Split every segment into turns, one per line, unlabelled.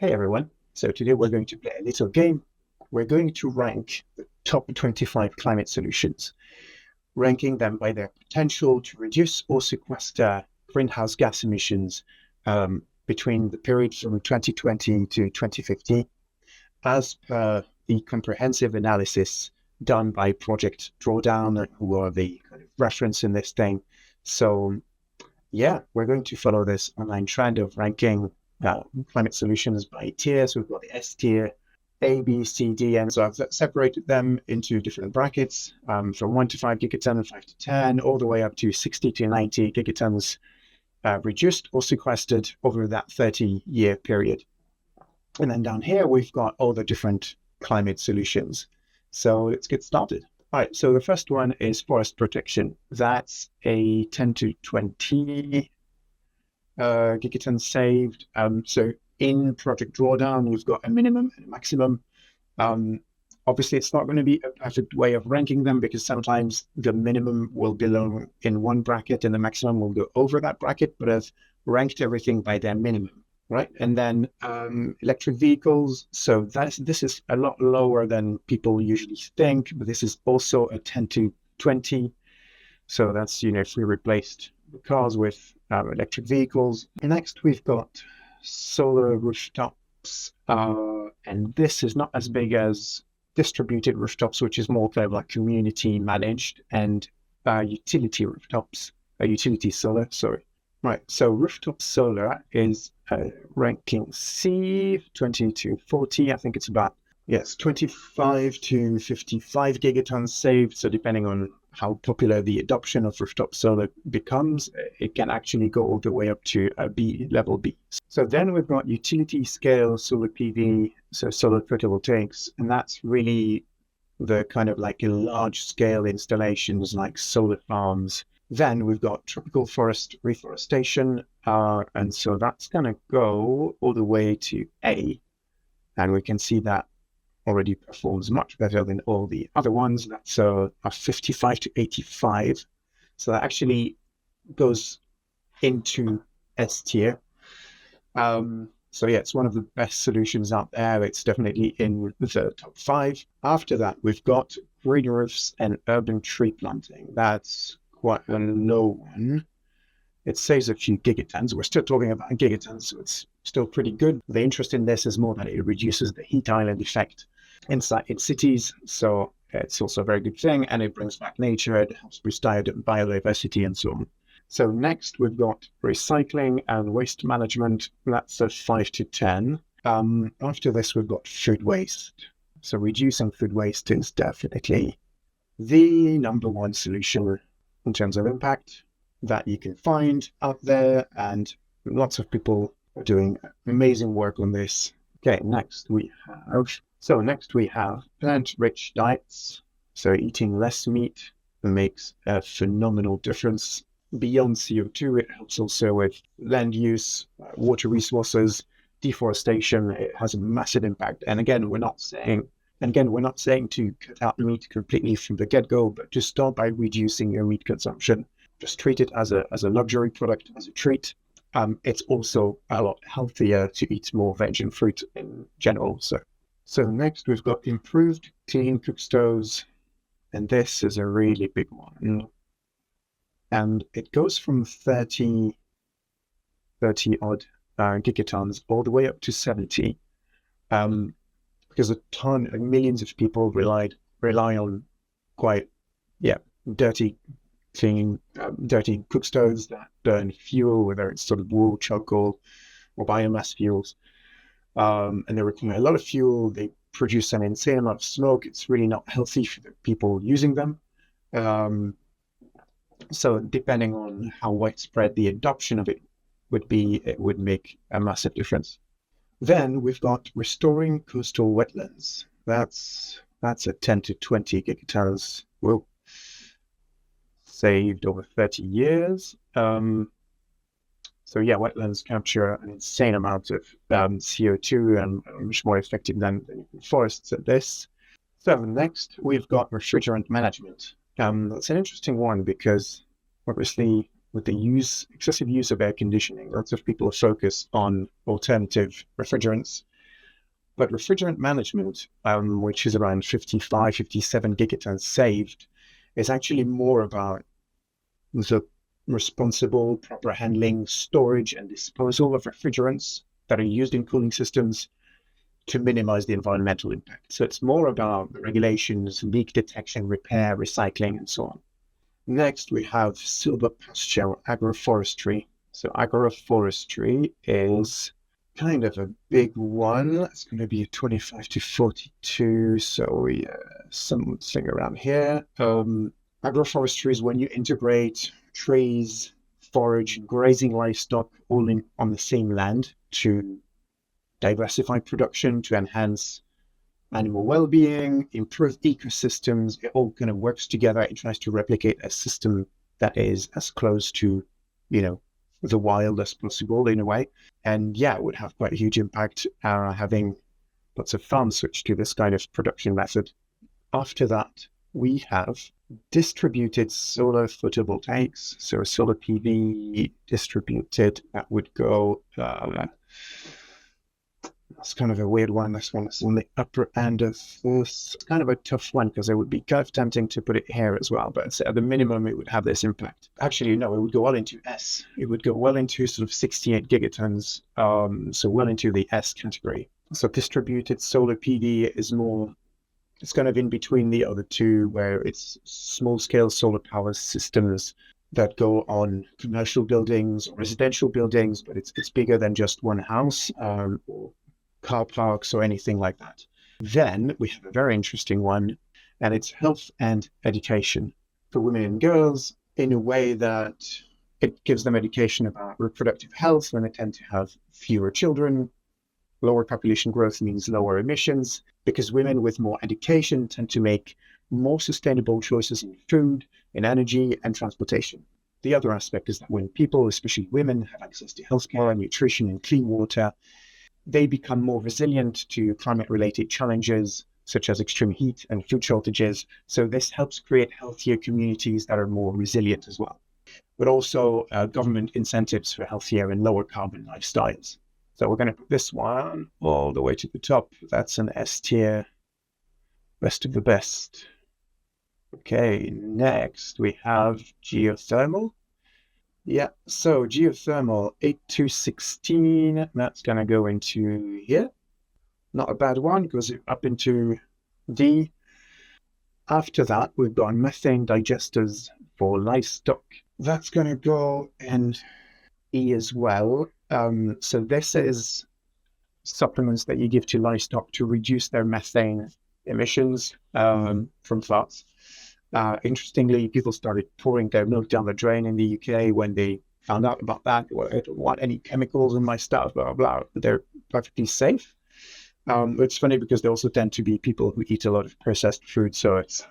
Hey everyone. So today we're going to play a little game. We're going to rank the top 25 climate solutions, ranking them by their potential to reduce or sequester greenhouse gas emissions between the period from 2020 to 2050, as per the comprehensive analysis done by Project Drawdown, who are the kind of reference in this thing. So yeah, we're going to follow this online trend of ranking climate solutions by tiers. We've got the S tier, A, B, C, D, and so I've separated them into different brackets from 1 to 5 gigatons, 5 to 10, all the way up to 60 to 90 gigatons reduced or sequestered over that 30-year period. And then down here, we've got all the different climate solutions. So let's get started. All right, so the first one is forest protection. That's a 10 to 20 gigatons saved. So in Project Drawdown, we've got a minimum and a maximum. Obviously, it's not going to be a perfect way of ranking them because sometimes the minimum will belong in one bracket and the maximum will go over that bracket, but I've ranked everything by their minimum, right? And then electric vehicles. So this is a lot lower than people usually think, but this is also a 10 to 20. So that's, if we replaced the cars with electric vehicles. Next, we've got solar rooftops. And this is not as big as distributed rooftops, which is more kind of like community managed, and utility rooftops, utility solar, sorry. Right, so rooftop solar is ranking C, 20 to 40. I think it's about, 25 to 55 gigatons saved. So depending on how popular the adoption of rooftop solar becomes, it can actually go all the way up to a B, level B. So then we've got utility scale solar PV, so solar photovoltaics, and that's really the kind of like large scale installations like solar farms. Then we've got tropical forest reforestation, and so that's going to go all the way to A, and we can see that already performs much better than all the other ones. That's a 55 to 85. So that actually goes into S tier. So yeah, it's one of the best solutions out there. It's definitely in the top 5. After that, we've got green roofs and urban tree planting. That's quite a low one. It saves a few gigatons. We're still talking about gigatons, so it's still pretty good. The interest in this is more that it reduces the heat island effect in cities. So it's also a very good thing, and it brings back nature. It helps boost biodiversity and so on. So next, we've got recycling and waste management. That's a 5 to 10. After this, we've got food waste. So reducing food waste is definitely the number one solution in terms of impact that you can find out there, and lots of people are doing amazing work on this. Okay, next we have plant-rich diets. So eating less meat makes a phenomenal difference. Beyond CO2, it helps also with land use, water resources, deforestation. It has a massive impact. And again, we're not saying to cut out meat completely from the get-go, but just start by reducing your meat consumption. Just treat it as a luxury product, as a treat. It's also a lot healthier to eat more veg and fruit in general. So next we've got improved clean cookstoves, and this is a really big one. And it goes from 30 odd gigatons all the way up to 70. Because millions of people rely on quite, dirty cookstoves that burn fuel, whether it's sort of wood, charcoal, or biomass fuels. And they require a lot of fuel. They produce an insane amount of smoke. It's really not healthy for the people using them. So depending on how widespread the adoption of it would be, it would make a massive difference. Then we've got restoring coastal wetlands. That's a 10 to 20 gigatons. Well, saved over 30 years. So yeah, wetlands capture an insane amount of CO2 and are much more effective than forests at this. So next, we've got refrigerant management. That's an interesting one because obviously with the excessive use of air conditioning, lots of people are focused on alternative refrigerants. But refrigerant management, which is around 55, 57 gigatons saved, is actually more about the responsible, proper handling, storage, and disposal of refrigerants that are used in cooling systems to minimize the environmental impact. So it's more about the regulations, leak detection, repair, recycling, and so on. Next, we have silvopasture or agroforestry. So agroforestry is kind of a big one. It's going to be 25 to 42. So something around here. Agroforestry is when you integrate trees, forage, and grazing livestock all on the same land to diversify production, to enhance animal well-being, improve ecosystems. It all kind of works together. It tries to replicate a system that is as close to, the wild as possible in a way. And yeah, it would have quite a huge impact having lots of farms switch to this kind of production method. After that, we have distributed solar photovoltaics. So solar PV distributed, that would go, that's kind of a weird one. This one is on the upper end of this. It's kind of a tough one because it would be kind of tempting to put it here as well. But at the minimum, it would have this impact. Actually, no, it would go well into S. It would go well into sort of 68 gigatons. So well into the S category. So distributed solar PV is more, it's kind of in between the other two, where it's small scale solar power systems that go on commercial buildings or residential buildings, but it's bigger than just one house or car parks or anything like that. Then we have a very interesting one, and it's health and education for women and girls in a way that it gives them education about reproductive health when they tend to have fewer children. Lower population growth means lower emissions, because women with more education tend to make more sustainable choices in food, in energy, and transportation. The other aspect is that when people, especially women, have access to healthcare, nutrition, and clean water, they become more resilient to climate-related challenges, such as extreme heat and food shortages. So this helps create healthier communities that are more resilient as well. But also government incentives for healthier and lower carbon lifestyles. So we're going to put this one all the way to the top. That's an S tier, best of the best. Okay, next we have geothermal. Yeah, so geothermal 8 to 16, that's going to go into here. Not a bad one, goes up into D. After that, we've got methane digesters for livestock. That's going to go in E as well. So this is supplements that you give to livestock to reduce their methane emissions from farts. Interestingly, people started pouring their milk down the drain in the UK when they found out about that. Well, I don't want any chemicals in my stuff, blah, blah, blah. But they're perfectly safe. It's funny because they also tend to be people who eat a lot of processed food. So it's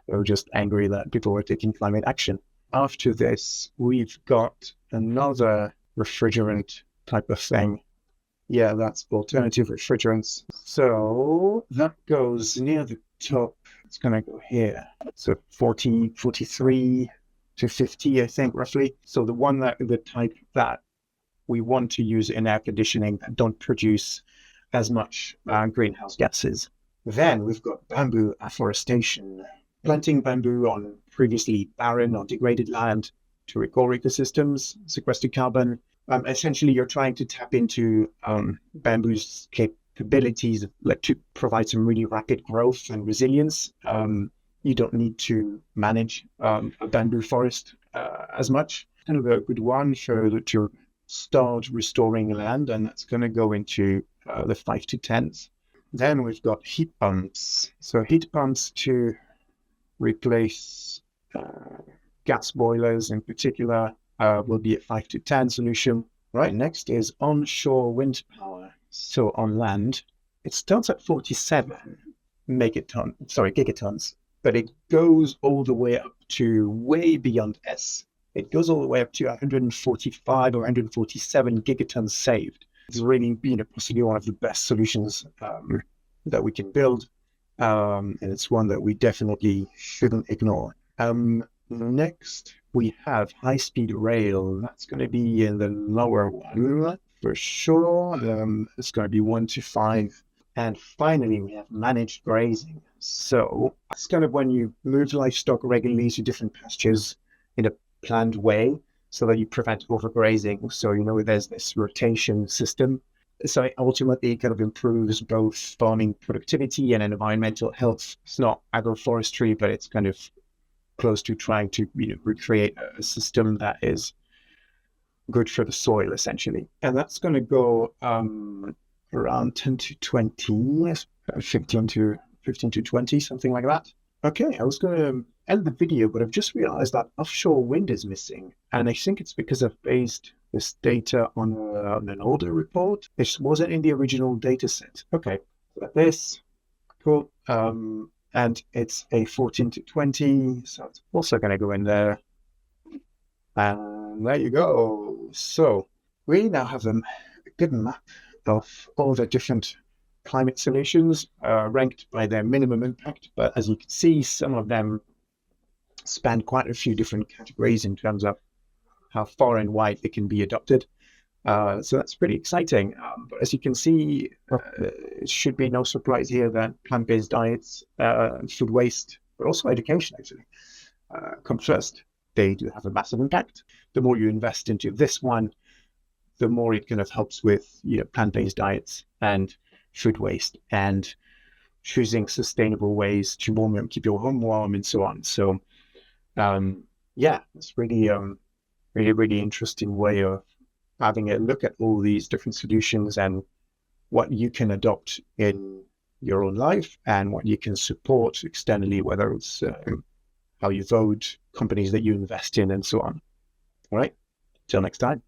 they're just angry that people were taking climate action. After this, we've got another refrigerant type of thing. Yeah, that's alternative refrigerants. So that goes near the top. It's going to go here. So 40, 43 to 50, I think, roughly. So the type that we want to use in air conditioning that don't produce as much greenhouse gases. Then we've got bamboo afforestation. Planting bamboo on previously barren or degraded land to restore ecosystems, sequester carbon. Essentially, you're trying to tap into bamboo's capabilities to provide some really rapid growth and resilience. You don't need to manage a bamboo forest as much. Kind of a good one to start restoring land, and that's going to go into the 5 to 10s. Then we've got heat pumps. So heat pumps to replace gas boilers in particular will be a 5 to 10 solution. Right, next is onshore wind power. So on land, it starts at 47 gigatons, but it goes all the way up to way beyond S. It goes all the way up to 145 or 147 gigatons saved. It's really possibly one of the best solutions that we can build, and it's one that we definitely shouldn't ignore. Next, we have high-speed rail. That's going to be in the lower one. for sure. It's going to be 1 to 5. And finally, we have managed grazing. So that's kind of when you move livestock regularly to different pastures in a planned way so that you prevent overgrazing. So, there's this rotation system. So it ultimately kind of improves both farming productivity and environmental health. It's not agroforestry, but it's kind of close to trying to recreate a system that is good for the soil, essentially. And that's going to go around 10 to 20, 15 to 20, something like that. Okay, I was going to end the video, but I've just realized that offshore wind is missing. And I think it's because I've based this data on an older report. This wasn't in the original data set. Okay, so this, cool. And it's a 14 to 20, so it's also going to go in there. And there you go. So we now have a good map of all the different climate solutions ranked by their minimum impact. But as you can see, some of them span quite a few different categories in terms of how far and wide they can be adopted. So that's pretty exciting. But as you can see, it should be no surprise here that plant-based diets, food waste, but also education actually, come first. They do have a massive impact. The more you invest into this one, the more it kind of helps with plant-based diets and food waste and choosing sustainable ways to keep your home warm and so on. So yeah, it's really really interesting way of having a look at all these different solutions and what you can adopt in your own life and what you can support externally, whether it's how you vote, companies that you invest in, and so on. All right, till next time.